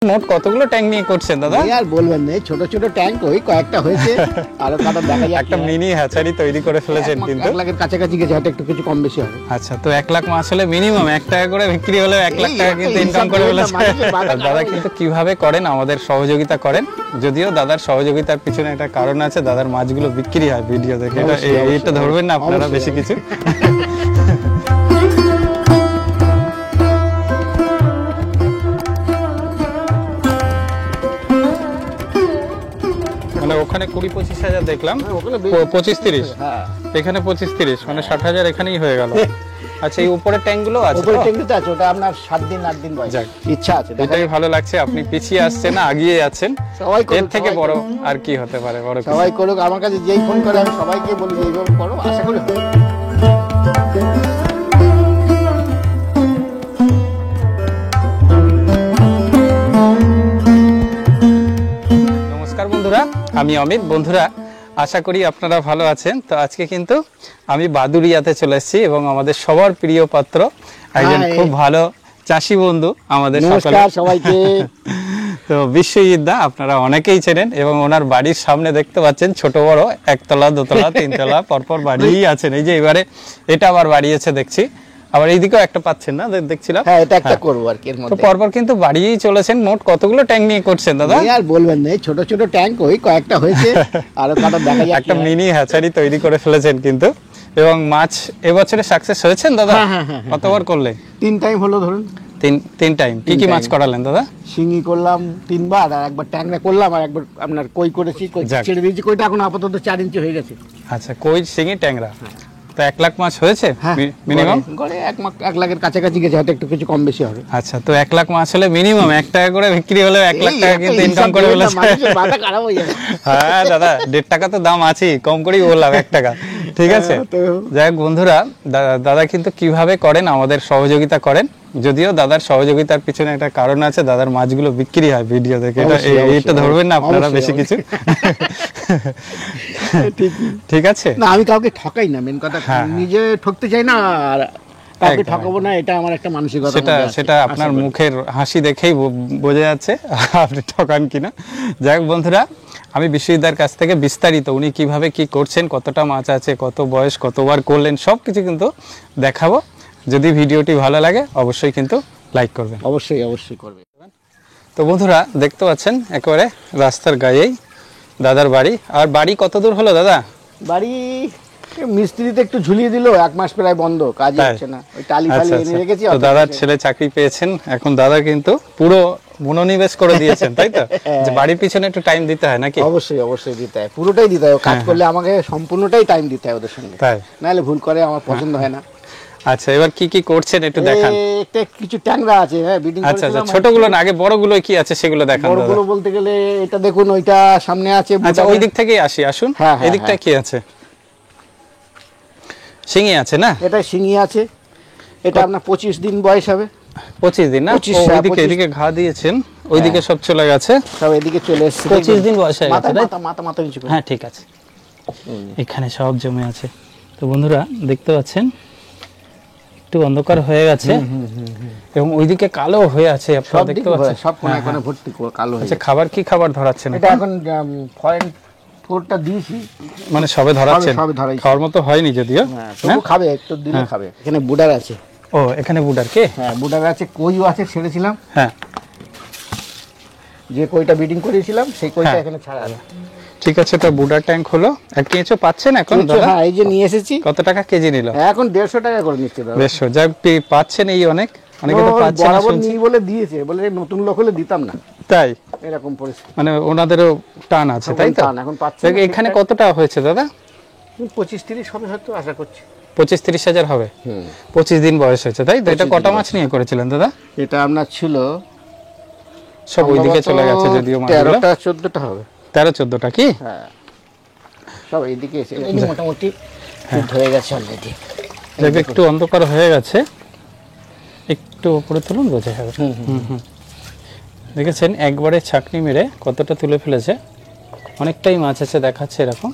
মোট কতগুলো ট্যাঙ্ক নিয়ে করছেন দাদা? আর বলবেন না, ছোট ছোট ট্যাঙ্ক ওই কয়েকটা হয়েছে, আরো কটা দেখা যায়। একটা মিনি হ্যাচারি তৈরি করে ফেলেছেন, কিন্তু 1 লাখের কাছাকাছি গেছে, হয়তো একটু কিছু কম বেশি হবে। আচ্ছা, তো 1 লাখ মাছ হলে মিনিমাম 1 টাকা করে বিক্রি হলে 1 লাখ টাকা কিন্তু ইনকাম করে ফেলেছে দাদা। কিন্তু কিভাবে করেন, আমাদের সহযোগিতা করেন, যদিও দাদার সহযোগিতার পিছনে একটা কারণ আছে, দাদার মাছগুলো বিক্রি হয় ভিডিও দেখে। এটা ধরবেন না আপনারা বেশি কিছু। মানে ওখানে 20-25 হাজার দেখলাম, 25-30, এখানে 25-30, মানে 60 হাজার এখানেই হয়ে গেল। আচ্ছা, এই উপরের ট্যাঙ্ক গুলো আছে? উপরের ট্যাঙ্ক তো আছে, ওটা আপনার 7 দিন 8 দিন বয়স, ইচ্ছা আছে। এটাই ভালো লাগছে, আপনি পিছিয়ে আসছেন না এগিয়ে আছেন। এর থেকে বড় আর কি হতে পারে? বড় সবাই করুক, আমার কাছে যেই ফোন করে আমি সবাইকে বলি এইভাবে করো, আশা করি হবে। নমস্কার বন্ধুরা, আমি অমিত। বন্ধুরা, আশা করি আপনারা ভালো আছেন। তো আজকে কিন্তু আমি বাদুড়িয়াতে চলে এসেছি এবং আমাদের সবার প্রিয় পাত্র একজন খুব ভালো চাষি বন্ধু আমাদের সবাইকে। তো বিশ্বজিৎ দা আপনারা অনেকেই চেনেন, এবং ওনার বাড়ির সামনে দেখতে পাচ্ছেন ছোট বড় 1 তলা 2 তলা 3 তলা পরপর বাড়িই আছেন। এই যে এবারে এটা আবার বাড়িয়েছে দেখছি, আবার এইদিকেও একটা পাচ্ছেন না দেখছিলাম। হ্যাঁ, এটা একটা করব আর কি এর মধ্যে। তো পরপর কিন্তু বাড়িয়েই চলেছেন। মোট কতগুলো ট্যাঙ্ক নিয়ে করছেন দাদা? আর বলবেন না, ছোট ছোট ট্যাঙ্ক ওই কয়েকটা হয়েছে, আরো কটা দেখা যায়। একটা মিনি হ্যাচারি তৈরি করে ফেলেছেন কিন্তু, এবং মাছ এবছরে সাকসেস হয়েছেন দাদা? কতবার করলে? 3 টাইম হলো ধরুন। 3 টাইম। কি কি মাছ করালেন দাদা? শিঙি করলাম 3 বার, আর একবার ট্যাংরা করলাম, আর একবার আপনার কই করেছি। কই ছেড়ে দিয়েছি, কইটা এখন আপাতত 4 ইঞ্চি হয়ে গেছে। আচ্ছা, কই, শিঙি, ট্যাংরা। তো 1 লাখ মাছ হয়েছে মিনিমাম? গড়ে 1 লাখের কাছাকাছি গেছে, হয়তো একটু কিছু কম বেশি হবে। আচ্ছা, তো 1 লাখ মাছ হলে মিনিমাম 1 টাকা করে বিক্রি হলে 1 লাখ টাকা কিন্তু ইনকাম করে ফেলেছে। মাথা খারাপ হয়ে যাবে। হ্যাঁ দাদা, 1.5 টাকা তো দাম আছে, কম করেই বললাম 1 টাকা। ঠিক আছে, যাই হোক বন্ধুরা, দাদা কিন্তু কিভাবে করেন, আমাদের সহযোগিতা করেন, যদিও দাদার সহযোগিতার পিছনে একটা কারণ আছে, দাদার মাছগুলো বিক্রি হয় ভিডিও দেখে। এটা ধরবেন না আপনারা বেশি কিছু। ঠিক আছে, না আমি কাউকে ঠকাই না, মেন কথা নিজে ঠকতে চাই না, আর কাউকে ঠকাবো না, এটা আমার একটা মানসিকতা। সেটা আপনার মুখের হাসি দেখেই বোঝা যাচ্ছে আপনি ঠকান কিনা। যাই হোক বন্ধুরা, আমি বিশ্বজিৎদার কাছ থেকে বিস্তারিত উনি কিভাবে কি করছেন, কতটা মাছ আছে, কত বয়স, কতবার করলেন, সব কিছু কিন্তু দেখাবো। যদি ভিডিওটি ভালো লাগে অবশ্যই কিন্তু লাইক করবেন। অবশ্যই অবশ্যই করবেন। তো বন্ধুরা, দেখতে পাচ্ছেন একেবারে রাস্তার গায়েই দাদার বাড়ি। আর বাড়ি কত দূর হলো দাদা? বাড়ি মিস্ত্রিতে একটু ঝুলিয়ে দিল, 1 মাস প্রায় বন্ধ, কাজ হচ্ছে না, ওই টালি ফালি এনে রেখেছি। তো দাদার ছেলে চাকরি পেয়েছেন, এখন দাদা কিন্তু পুরো মনোনিবেশ করে দিয়েছেন, তাই তো? যে বাড়ির পিছনে একটু টাইম দিতে হয় নাকি? অবশ্যই অবশ্যই দিতে হয়, পুরোটাই দিতে হয়। কাজ করলে আমাকে সম্পূর্ণটাই টাইম দিতে হয় ওদের সঙ্গে, তাই নাহলে ভুল করে, আমার পছন্দ হয় না। আচ্ছা, এবার কি কি করছেন একটু দেখান। একটা কিছু ট্যাংরা আছে, হ্যাঁ বিডিং করেছিলাম। আচ্ছা, ছোটগুলো না, আগে বড়গুলো কি আছে সেগুলো দেখান। বড়গুলো বলতে গেলে এটা দেখুন, ওইটা সামনে আছে। আচ্ছা, ওই দিক থেকেই আসুন। এই দিকটা কি আছে? শিঙি আছে না? এটা শিঙি আছে, এটা আপনার 25 দিন বয়স হবে। 25 দিন না? এদিকে ঘা দিয়েছেন, ওইদিকে সব চলে গেছে, সব এদিকে চলে এসেছে। 25 দিন বয়স হয়ে গেছে, মাথা নিচু করে। হ্যাঁ ঠিক আছে, এখানে সব জমে আছে। তো বন্ধুরা দেখতে পাচ্ছেন একটু অন্ধকার হয়ে গেছে, এবং ওইদিকে কালো হয়ে আছে, আপনারা দেখতে পাচ্ছেন সব কোণায় কোণায় ভর্তি কালো হয়ে। আচ্ছা, খাবার কি খাবার ধরাচ্ছেন? এটা এখন ফরেন ফুডটা দিয়েছি, মানে সবে ধরাচ্ছেন, খাওয়ার মতো হয়নি যদিও। হ্যাঁ, খাবে একটু দিলে খাবে। এখানে বুডার আছে। ও, এখানে বুডার কে? হ্যাঁ, বুডার আছে, কইও আছে, ছেড়েছিলাম। হ্যাঁ, যে কইটা বিডিং করেছিলাম সেই কইটা এখানে ছাড়া আছে। ঠিক আছে, তো বুডার ট্যাঙ্ক হলো। আর কেঁচো পাচ্ছেন এখন? হ্যাঁ, এই যে নিয়ে এসেছি। কত টাকা কেজি নিল? এখন 150 টাকা করে নিচ্ছে দাদা। 150, যাই পাচ্ছেন এই অনেকে তো পাচ্ছে না, শুনছি বলে দিয়েছে, বলে নতুন লোক হলে দিতাম না, তাই এরকম পরিস্থিতি। মানে ওনাদেরও টান আছে, তাই তো? এখন পাচ্ছে। এখানে কতটা হয়েছে দাদা? 25-30 হবে হয়তো, আশা করছি। 25-30 হাজার হবে। 25 দিন বয়স হয়েছে, তাই তো? এটা কটা মাছ নিয়ে করেছিলেন দাদা? এটা আপনার ছিল সব ওইদিকে চলে গেছে, যদিও 13টা-14টা হবে। 13-14টা কি? হ্যাঁ, সব এইদিকে এসে মোটামুটি হয়ে গেছে অলরেডি। একটু অন্ধকার হয়ে গেছে, একটু উপরে তুলুন, বোঝা যাবে। দেখেছেন একবারে ছাকনি মেরে কতটা তুলে ফেলেছে, অনেকটাই মাছ আছে দেখাচ্ছে এরকম।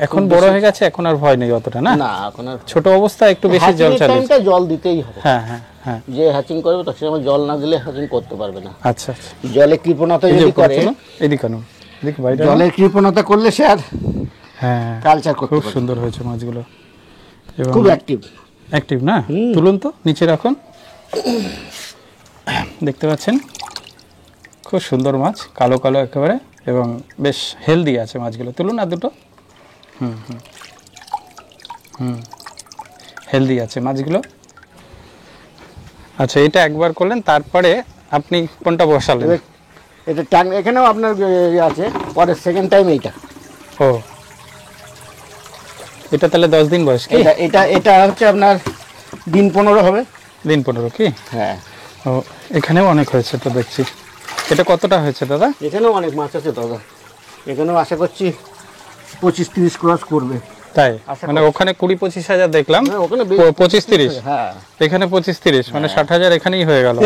এখন বড় হয়ে গেছে, এখন আর ভয় নেই অতটা, না? না, এখন আর ছোট অবস্থা একটু বেশি জল চালিয়ে জল দিতেই হবে। হ্যাঁ হ্যাঁ, হ্যাঁ যে হ্যাচিং করবে তো সে জল না দিলে হ্যাচিং করতে পারবে না। আচ্ছা আচ্ছা, জলে কৃপণতা এই যে যদি উপরে করে, তোলো, এদিকে আনো, এদিকে বাইরে আনো। জলের কৃপণতা করলে সে আর হ্যাঁ কালচার করতে খুব পারবে। সুন্দর হয়েছে মাছগুলো এবং খুব অ্যাক্টিভ। অ্যাক্টিভ না? তুলুন তো, নিচে রাখুন। দেখতে পাচ্ছেন খুব সুন্দর মাছ, কালো কালো একেবারে, এবং বেশ হেলদি আছে মাছগুলো। তুলুন আর দুটো। হুম হুম হুম, হেলদি আছে মাছগুলো। আচ্ছা, এটা একবার করলেন, তারপরে আপনি কোনটা বসালেন? এটা ট্যাঙ্ক এখানেও আপনার আছে, পরে সেকেন্ড টাইম এইটা। ও, এটা তাহলে 10 দিন বয়স কি? এটা এটা এটা হচ্ছে আপনার দিন 15 হবে। দিন 15 কি? হ্যাঁ। ও, এখানেও অনেক হয়েছে তো দেখছি। এটা কতটা হয়েছে দাদা? এখানেও অনেক মাছ আছে দাদা, এখানেও আশা করছি 25-30 ক্রস করবে। তাই? আশা মানে ওখানে 20-25 হাজার দেখলাম, হ্যাঁ, ওখানে 25-30, হ্যাঁ এখানে 25-30, মানে 60,000 এখানেই হয়ে গেল।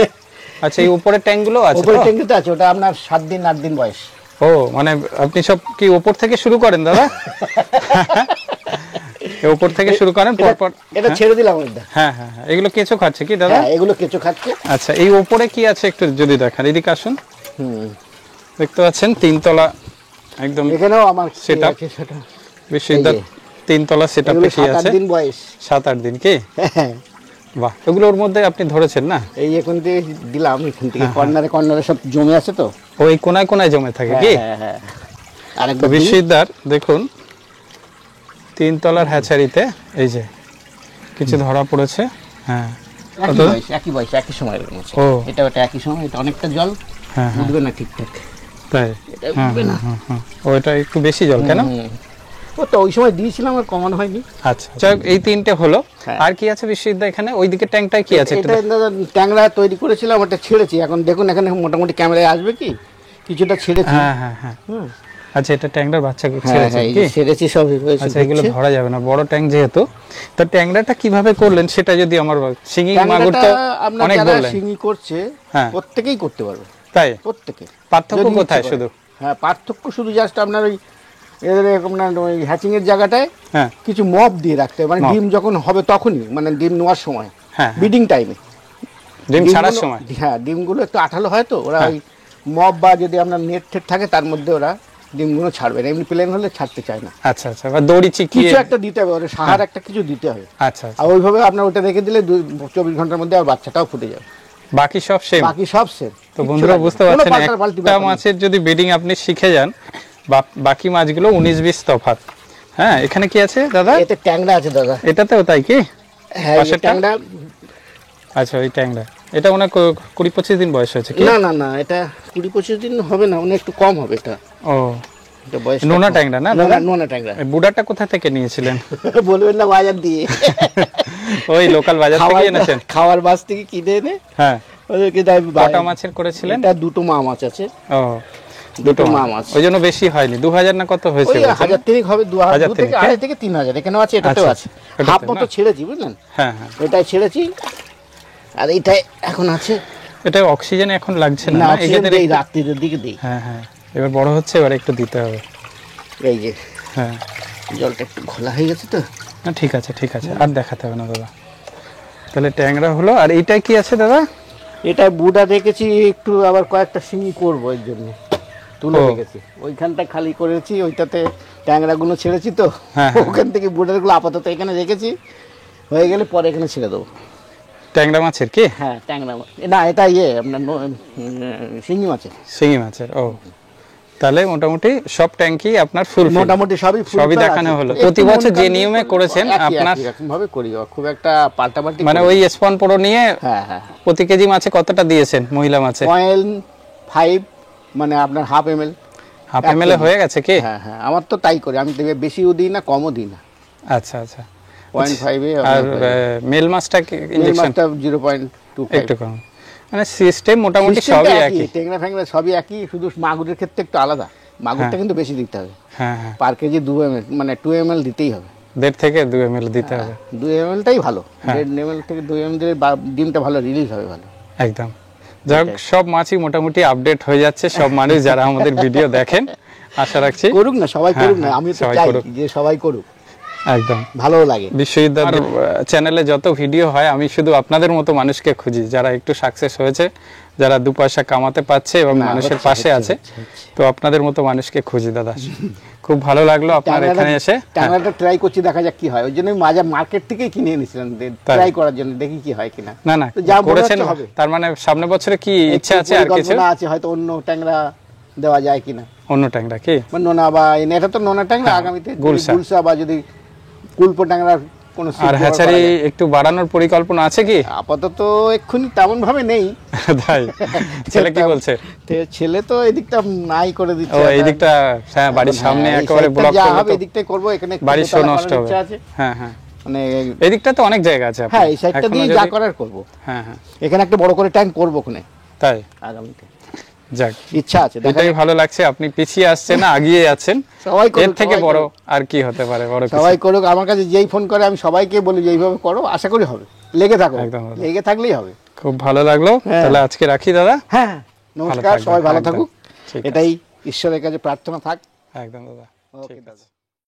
আচ্ছা, এই উপরে ট্যাঙ্কগুলো আছে তো? উপরে ট্যাঙ্কিতে আছে, ওটা আপনার 7 দিন 8 দিন বয়স। ও, মানে আপনি সব কি উপর থেকে শুরু করেন দাদা? এই উপর থেকে শুরু করেন পরপর? এটা ছেড়ে দিলাম এটা। হ্যাঁ হ্যাঁ হ্যাঁ, এগুলো কেঁচো খাচ্ছে কি দাদা? হ্যাঁ, এগুলো কেঁচো খাচ্ছে। আচ্ছা, এই উপরে কি আছে একটু যদি দেখান, এদিকে আসুন। হুম, দেখতে পাচ্ছেন 3 তলা একদম এখানেও আমার Setup? আছে সেটা। বিশ্ববিদ্যার 3 তলা সেটআপে এগুলো কি 7-8 আছে? দিন বয়স। 7-8 দিন কি? হ্যাঁ, বাহ, এগুলোর মধ্যে আপনি ধরেছেন না? এই এখন থেকে দিলাম, এখান থেকে কর্নারে কর্নারে সব জমে আছে তো। ওই কোনায় কোনায় জমে থাকে কি? হ্যাঁ হ্যাঁ। তো আরেকবার বিশ্ববিদ্যার দেখুন 3 তলার হ্যাচারিতে এই যে কিছু ধরা পড়েছে। হ্যাঁ, একই বয়স একই সময় ও। এটা ওটা একই সময়, এটা অনেকটা জল হ্যাঁ হ্যাঁ, উঠবে না ঠিকঠাক, তাই? এটা হ্যাঁ উঠবে না। হ্যাঁ হ্যাঁ, ওইটা একটু বেশি জল কেন? হুম। ও তো ওই সময় দিয়েছিলাম, আর কমানো হয়নি। আচ্ছা, যাই হোক, এই 3টে হলো। হ্যাঁ। আর কি আছে বিশ্ববিদ্যা এখানে? ওইদিকে ট্যাঙ্কটায় কি আছে? এটা দাদা ট্যাংরা তৈরি করেছিলাম, ওটা ছেড়েছি, এখন দেখুন এখানে মোটামুটি ক্যামেরায় আসবে কি, কিছুটা ছেড়েছি। হ্যাঁ হ্যাঁ হ্যাঁ, হুম। আচ্ছা, এটা ট্যাংরার বাচ্চাকে হ্যাঁ ছেড়েছেন হ্যাঁ, এই কি? যে ছেড়েছি সব হয়েছে, আচ্ছা, এগুলো ধরা যাবে না, বড় ট্যাঙ্ক যেহেতু। তো ট্যাংরাটা কিভাবে করলেন সেটা যদি আমার সিঙ্গি মাগুর তো আপনার অনেক যারা বললেন, শিঙি করছে হ্যাঁ। প্রত্যেকেই করতে পারবে, তাই? প্রত্যেকে। পার্থক্য যদি ইচ্ছে কোথায় করে। শুধু? হ্যাঁ, পার্থক্য শুধু জাস্ট আপনার ওই এদের আপনার ওই হ্যাচিং এর জায়গাটায় হ্যাঁ কিছু মপ দিয়ে রাখতে হবে, মানে মপ। ডিম যখন হবে তখনই, মানে ডিম নেওয়ার সময়, হ্যাঁ, ব্রিডিং টাইমে। ডিম ছাড়ার সময়? হ্যাঁ, ডিমগুলো একটু আঠালো হয় তো, ওরা হ্যাঁ। ওই মপ বা যদি আপনার নেট ঠেট থাকে তার মধ্যে ওরা ডিমগুলো ছাড়বে না, এমনি প্লেন হলে ছাড়তে চায় না। আচ্ছা আচ্ছা, বা দড়ি চিকিয়ে? কিছু একটা দিতে হবে, ওরা সাহার একটা কিছু দিতে হবে। আচ্ছা আচ্ছা, আর ওইভাবে আপনার ওটা রেখে দিলে 24 ঘন্টার মধ্যে আর বাচ্চাটাও ফুটে যাবে। বাকি সব সেম? বাকি সব সেম। তো বন্ধুরা বুঝতে পারছেন, একটা মাছের যদি ব্রিডিং আপনি শিখে যান, বাকি মাছগুলো 19-20 তফাৎ। হ্যাঁ, এখানে কি আছে দাদা? এতে ট্যাংরা আছে দাদা। এটাতেও তাই কি? হ্যাঁ, এই পাশেরটা? ট্যাংরা। আচ্ছা, ওই ট্যাংরা, এটা ওনার 20-25 দিন বয়স হয়েছে কি? না না না, এটা 20-25 দিন হবে না, মানে একটু কম হবে এটা। ও, এটা বয়স নোনা ট্যাংরা না দাদা? নোনা ট্যাংরা। এই বুড়াটা কোথা থেকে নিয়েছিলেন? বলবেন না বাজার দিয়ে, ওই লোকাল বাজার থেকে এনেছেন? খাওয়ার বাস থেকে কিনে এনে হ্যাঁ। ওদেরকে কটা মাছের করেছিলেন? এটা দুটো মা মাছ আছে। ও, দুটো মা মাছ, ওই জন্য বেশি হয়নি। 2000 না কত হয়েছে? ওই 1000 তিনেক হবে, 1000 2 থেকে 2.5 থেকে 3000 এখানেও আছে, এটাতেও আচ্ছা, আছে। এটাতেও হাফ মতো না? ছেড়েছি বুঝলেন, হ্যাঁ হ্যাঁ, ওইটাই ছেড়েছি, আর এইটাই এখন আছে। এটা অক্সিজেন এখন লাগছে না না, না? অক্সিজেন এদের দেই, রাত্রির দিকে দিই। হ্যাঁ হ্যাঁ, এবার বড় হচ্ছে, এবার একটু দিতে হবে। এই যে হ্যাঁ, জলটা একটু ঘোলা হয়ে গেছে তো। না ঠিক আছে ঠিক আছে, আর দেখাতে হবে না দাদা। তাহলে ট্যাংরা হলো, আর এইটাই কি আছে দাদা? এটা বুড়া রেখেছি একটু, আবার কয়েকটা শিঙি করবো এর জন্য তুলে ও। রেখেছি। ওইখানটা খালি করেছি, ওইটাতে ট্যাংরাগুলো ছেড়েছি তো, হ্যাঁ, হ্যাঁ। ওখান থেকে বুড়াগুলো আপাতত এখানে রেখেছি, হয়ে গেলে পরে এখানে ছেড়ে দেবো। ট্যাংরা মাছের কি? হ্যাঁ, ট্যাংরা না, এটা আপনার শিঙি মাছের। শিঙি মাছের। ও, তাহলে মোটামুটি সব ট্যাঙ্কি আপনার ফুল? মোটামুটি সবই full সবই filled দেখানো আছে। হলো। একটু প্রতি বছর যে মন নিয়মে খারাপ করেছেন আপনার, এরকম ভাবে করি, খুব একটা পাল্টাপাল্টি মানে করি ওই না। স্পন প্রো নিয়ে হ্যাঁ হ্যাঁ, প্রতি কেজি মাছে কতটা দিয়েছেন মহিলা মাছে? 0.5 মানে আপনার হাফ ml। হাফ ml হয়ে গেছে কি? হ্যাঁ হ্যাঁ, আমার তো তাই করি আমি, বেশিও দিই না কমও দিই না। আচ্ছা আচ্ছা, 0.5 এ আর মেল মাছটা ইনজেকশন 0.25। একটু কম, মানে সিস্টেম মোটামুটি সবই একই? ট্যাংরা ফ্যাংরা সবই একই, শুধু মাগুরের ক্ষেত্রে একটু আলাদা। মাগুরটা কিন্তু বেশি দিতে হবে, হ্যাঁ হ্যাঁ, পার কেজি 2 ml মানে 2 ml দিতেই হবে। 1.5 থেকে 2 ml দিতে হবে। 2 ml-টাই ভালো, হ্যাঁ। 1.5 ml থেকে 2 ml দিলে ডিমটা ভালো রিলিজ হবে ভালো। একদম। যাই হোক, সব মাছই মোটামুটি আপডেট হয়ে যাচ্ছে, সব মানুষ যারা আমাদের ভিডিও দেখেন, আশা রাখছি করুক না, সবাই হ্যাঁ, করুক না, হ্যাঁ, আমি তো সবাই চাই করুক। যে সবাই করুক। একদম ভালোও লাগে। বিশ্ববিদ্যালয় চ্যানেলে যত ভিডিও হয় আমি শুধু আপনাদের মতো মানুষকে খুঁজি যারা একটু সাকসেস হয়েছে, যারা 2 পয়সা কামাতে পারছে এবং মানুষের পাশে আছে। তো আপনাদের মতো মানুষকে খুঁজি দাদা। খুব ভালো লাগলো আপনার এখানে এসে। ট্যাংরাটা ট্রাই করছি, দেখা যাক কি হয়। ওই জন্য মাঝে মার্কেট থেকেই কিনে এনেছিলাম ট্রাই করার জন্য, দেখি কি হয় কিনা। না না করেছেন, তার মানে সামনে বছরে কি ইচ্ছা আছে আর কিছু আছে, হয়তো অন্য ট্যাংরা দেওয়া যায় কিনা। অন্য ট্যাংরা কি নোনা বা এটা তো নোনা ট্যাংরা, আগামীতে গুলশা বা যদি কুলপো ট্যাংরার কোনো আর হ্যাচারি একটু বাড়ানোর পরিকল্পনা আছে কি? আপাতত এক্ষুনি তেমন ভাবে নেই। তাই ছেলে কি বলছে? ছেলে তো এদিকটা নাই করে দিচ্ছে। ও এইদিকটা, হ্যাঁ বাড়ির সামনে একেবারে ব্লক যা হবে এদিকটাই করব। এখানে বাড়ি নষ্ট হবে। হ্যাঁ হ্যাঁ, মানে এদিকটা তো অনেক জায়গা আছে। হ্যাঁ, এই সাইডটা দিয়ে যা করার করব। হ্যাঁ হ্যাঁ, এখানে একটা বড় করে ট্যাঙ্ক করব ওখানে। তাই আগামীতে যাক, ইচ্ছা আছে। এটাই ভালো লাগছে, আপনি পিছিয়ে আসছেন না আগিয়ে আছেন। সবাই এর থেকে বড় আর কি হতে পারে? বড় সবাই করুক। আমার কাছে যেই ফোন করে আমি সবাইকে বলি যে এইভাবে করো, আশা করি হবে। লেগে থাকো, লেগে থাকলেই হবে। খুব ভালো লাগলো। তাহলে আজকে রাখি দাদা। হ্যাঁ, নমস্কার, সবাই ভালো থাকুক, এটাই ঈশ্বরের কাছে প্রার্থনা থাক। একদম দাদা, ওকে দাদা।